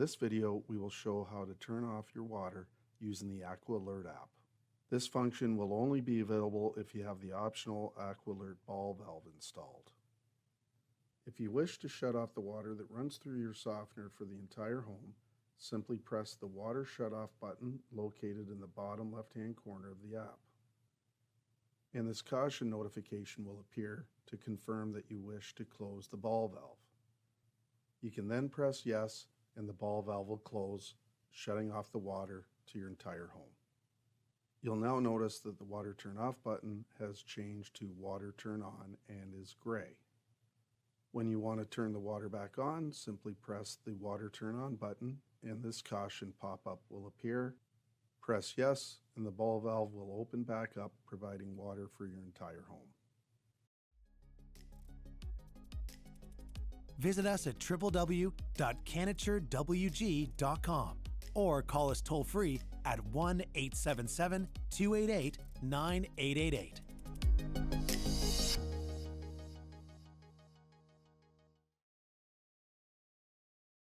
this video, we will show how to turn off your water using the Aqua Alert app. This function will only be available if you have the optional Aqua Alert ball valve installed. If you wish to shut off the water that runs through your softener for the entire home, simply press the water shut-off button located in the bottom left-hand corner of the app. And this caution notification will appear to confirm that you wish to close the ball valve. You can then press yes and the ball valve will close, shutting off the water to your entire home. You'll now notice that the water turn off button has changed to water turn on and is gray. When you want to turn the water back on, simply press the water turn on button and this caution pop-up will appear. Press yes and the ball valve will open back up, providing water for your entire home. Visit us at www.canaturewg.com or call us toll-free at 1-877-288-9888.